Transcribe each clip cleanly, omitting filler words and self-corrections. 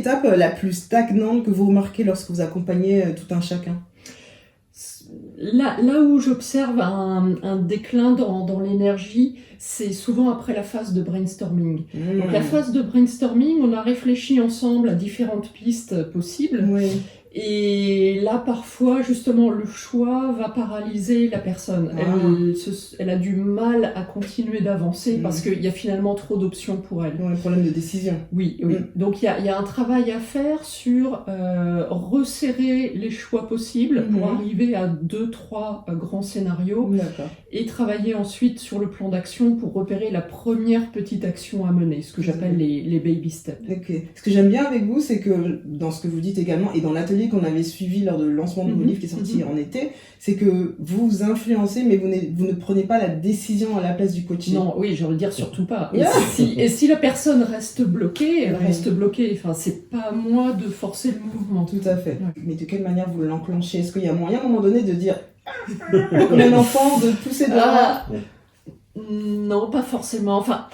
l'étape la plus stagnante que vous remarquez lorsque vous accompagnez tout un chacun? Là où j'observe un déclin dans l'énergie, c'est souvent après la phase de brainstorming. Donc la phase de brainstorming, on a réfléchi ensemble à différentes pistes possibles. Oui. Et là, parfois, justement, le choix va paralyser la personne. Elle a du mal à continuer d'avancer parce qu'il y a finalement trop d'options pour elle. Ouais, problème de décision. Oui. Donc il y a un travail à faire sur resserrer les choix possibles pour arriver à 2-3 grands scénarios et travailler ensuite sur le plan d'action pour repérer la première petite action à mener, ce que j'appelle les baby steps. Okay. Ce que j'aime bien avec vous, c'est que dans ce que vous dites également, et dans l'atelier qu'on avait suivi lors de le lancement de vos livres qui est sorti en été, c'est que vous influencez, mais vous ne prenez pas la décision à la place du coach. Non, oui, j'ai envie de dire surtout pas. Et si la personne reste bloquée, elle reste bloquée. Enfin, c'est pas à moi de forcer le mouvement. Tout à fait. Ouais. Mais de quelle manière vous l'enclenchez? Est-ce qu'il y a moyen à un moment donné de dire comme un enfant, de pousser dehors? Non, pas forcément. Enfin,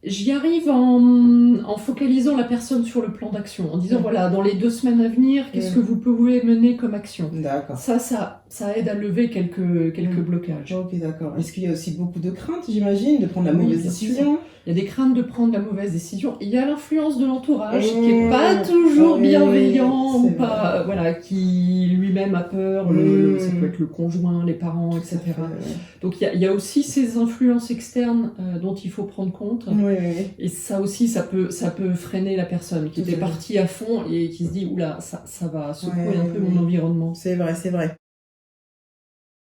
j'y arrive en focalisant la personne sur le plan d'action, en disant voilà, dans les 2 semaines à venir, qu'est-ce que vous pouvez mener comme action? D'accord. Ça aide à lever quelques blocages. Ok, d'accord. Est-ce qu'il y a aussi beaucoup de craintes, j'imagine, de prendre la mauvaise décision? Il y a des craintes de prendre la mauvaise décision. Il y a l'influence de l'entourage qui est pas toujours bienveillant ou pas, voilà, qui lui-même a peur. Ça peut être le conjoint, les parents, etc. Donc il y a aussi ces influences externes dont il faut prendre compte. Et ça aussi, ça peut freiner la personne qui était partie à fond et qui se dit oula, ça va secouer un peu mon environnement. C'est vrai, c'est vrai.